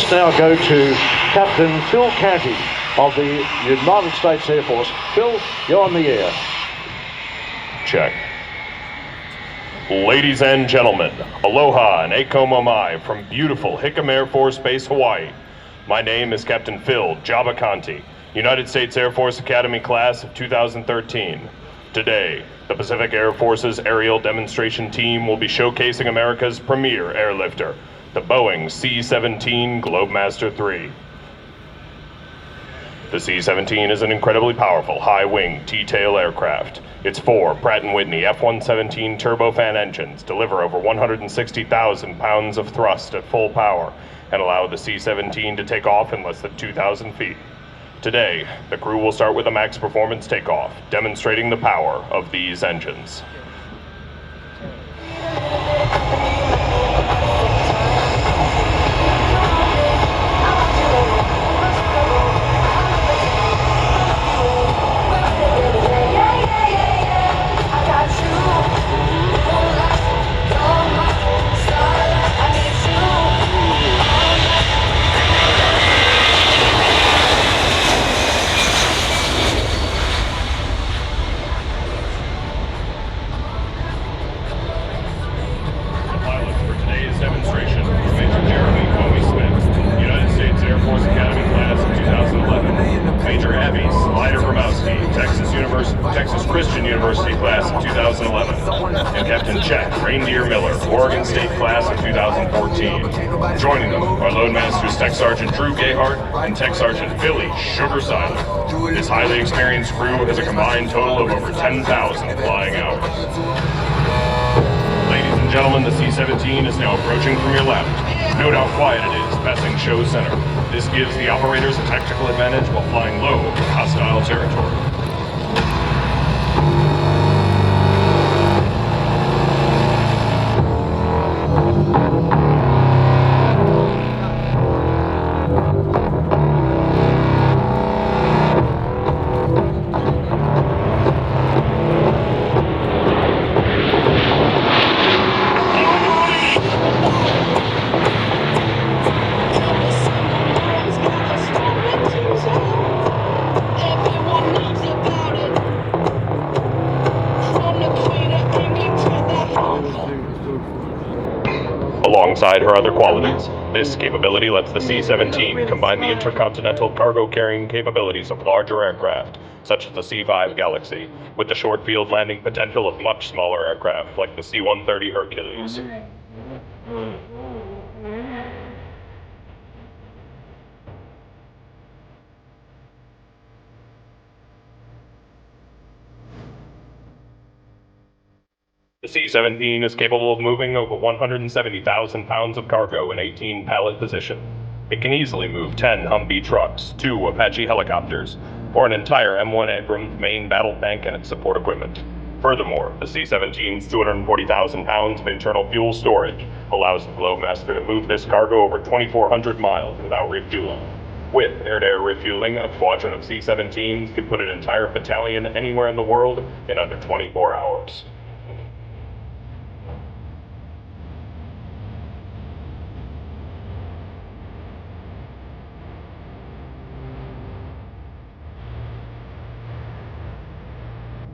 let's now go to Captain Phil Canty of the United States Air Force. Phil, you're on the air. Check. Ladies and gentlemen, aloha and eko mai from beautiful Hickam Air Force Base, Hawaii. My name is Captain Phil Jabba Canty, United States Air Force Academy class of 2013. Today, the Pacific Air Force's aerial demonstration team will be showcasing America's premier airlifter, the Boeing C-17 Globemaster III. The C-17 is an incredibly powerful, high-wing, T-tail aircraft. Its four Pratt & Whitney F-117 turbofan engines deliver over 160,000 pounds of thrust at full power and allow the C-17 to take off in less than 2,000 feet. Today, the crew will start with a max performance takeoff, demonstrating the power of these engines. University class of 2011, and Captain Jack Reindeer Miller, Oregon State class of 2014. Joining them are Loadmasters Tech Sergeant Drew Gayhart and Tech Sergeant Billy Sugar Seiler. This highly experienced crew has a combined total of over 10,000 flying hours. Ladies and gentlemen, the C-17 is now approaching from your left. Note how quiet it is, passing show center. This gives the operators a tactical advantage while flying low over hostile territory. Alongside her other qualities, this capability lets the C-17 combine the intercontinental cargo-carrying capabilities of larger aircraft, such as the C-5 Galaxy, with the short-field landing potential of much smaller aircraft, like the C-130 Hercules. The C-17 is capable of moving over 170,000 pounds of cargo in 18 pallet position. It can easily move 10 Humvee trucks, 2 Apache helicopters, or an entire M1 Abrams main battle tank and its support equipment. Furthermore, the C-17's 240,000 pounds of internal fuel storage allows the Globemaster to move this cargo over 2,400 miles without refueling. With air-to-air refueling, a squadron of C-17s could put an entire battalion anywhere in the world in under 24 hours.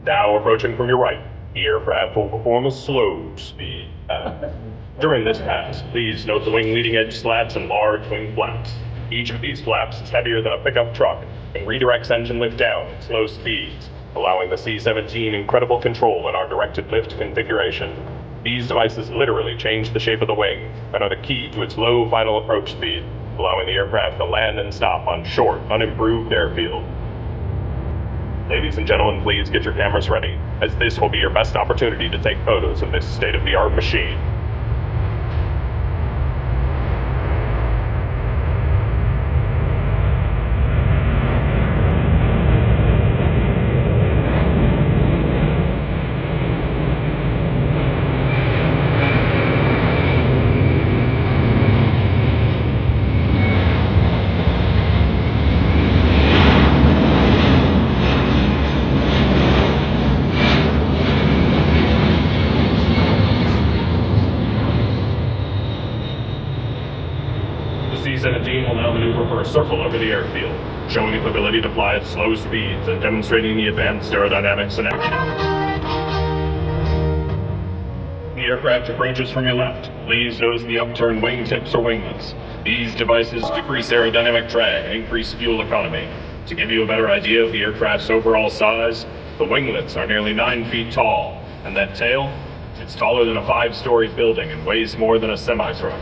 Now approaching from your right, the aircraft will perform a slow speed pass. During this pass, please note the wing leading edge slats and large wing flaps. Each of these flaps is heavier than a pickup truck and redirects engine lift down at slow speeds, allowing the C-17 incredible control in our directed lift configuration. These devices literally change the shape of the wing and are the key to its low final approach speed, allowing the aircraft to land and stop on short, unimproved airfield. Ladies and gentlemen, please get your cameras ready, as this will be your best opportunity to take photos of this state-of-the-art machine. for a circle over the airfield, showing its ability to fly at slow speeds and demonstrating the advanced aerodynamics in action. The aircraft approaches from your left. Please notice the upturned wingtips or winglets. These devices decrease aerodynamic drag and increase fuel economy. To give you a better idea of the aircraft's overall size, the winglets are nearly 9 feet tall, and that tail, it's taller than a 5-story building and weighs more than a semi-truck.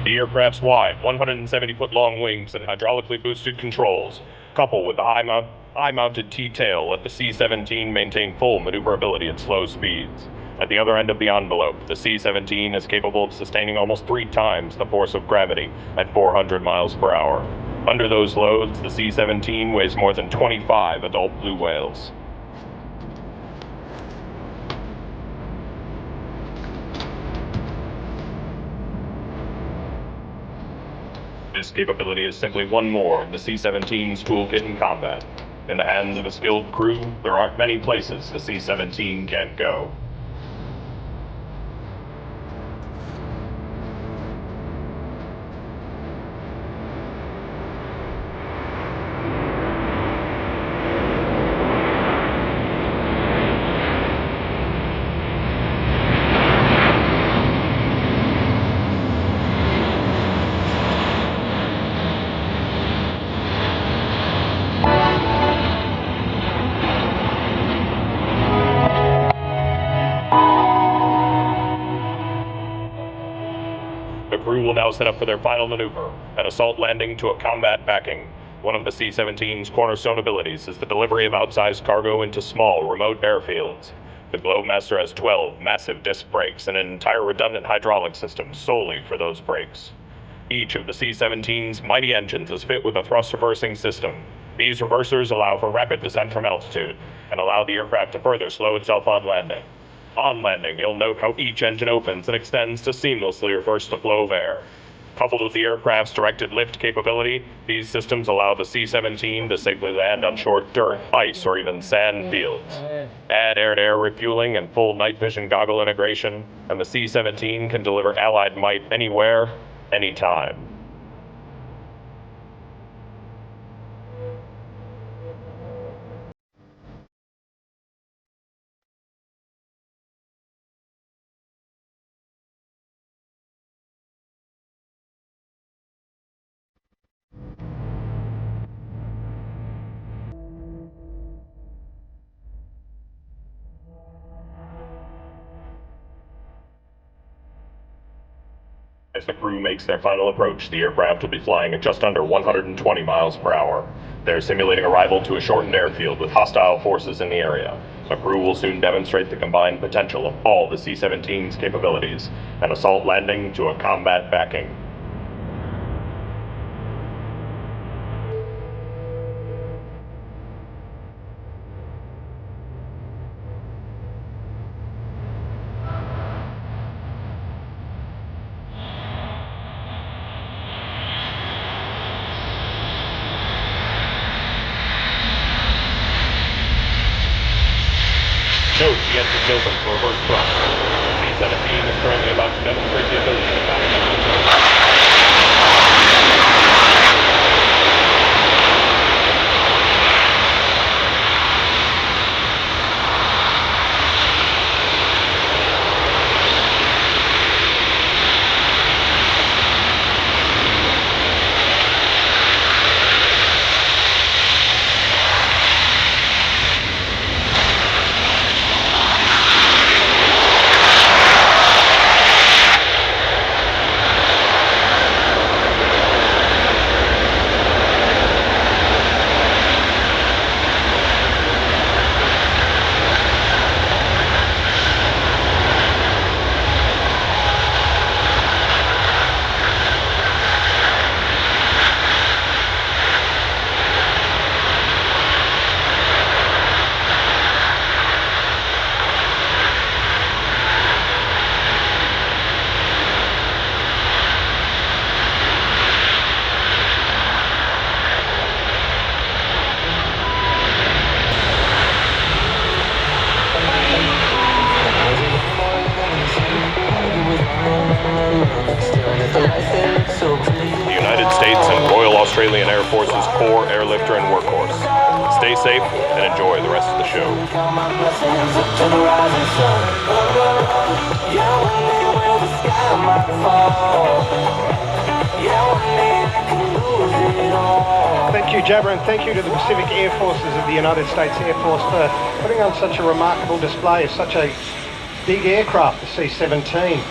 The aircraft's wide, 170-foot-long wings and hydraulically boosted controls, coupled with the high-mounted T-tail, let the C-17 maintain full maneuverability at slow speeds. At the other end of the envelope, the C-17 is capable of sustaining almost 3 times the force of gravity at 400 miles per hour. Under those loads, the C-17 weighs more than 25 adult blue whales. This capability is simply one more of the C-17's toolkit in combat. In the hands of a skilled crew, there aren't many places the C-17 can't go. The crew will now set up for their final maneuver, an assault landing to a combat backing. One of the C-17's cornerstone abilities is the delivery of outsized cargo into small, remote airfields. The Globemaster has 12 massive disc brakes and an entire redundant hydraulic system solely for those brakes. Each of the C-17's mighty engines is fit with a thrust-reversing system. These reversers allow for rapid descent from altitude and allow the aircraft to further slow itself on landing. On landing, you'll note how each engine opens and extends to seamlessly reverse the flow of air. Coupled with the aircraft's directed lift capability, these systems allow the C-17 to safely land on short dirt, ice, or even sand fields. Add air-to-air refueling and full night vision goggle integration, and the C-17 can deliver Allied might anywhere, anytime. As the crew makes their final approach, the aircraft will be flying at just under 120 miles per hour. They're simulating arrival to a shortened airfield with hostile forces in the area. The crew will soon demonstrate the combined potential of all the C-17's capabilities, an assault landing to a combat backing. Note the engine is open for reverse thrust. The C-17 is currently about to demonstrate the ability to back up. The United States and Royal Australian Air Force's core airlifter and workhorse. Stay safe and enjoy the rest of the show. Thank you, Jabba, and thank you to the Pacific Air Forces of the United States Air Force for putting on such a remarkable display of such a big aircraft, the C-17.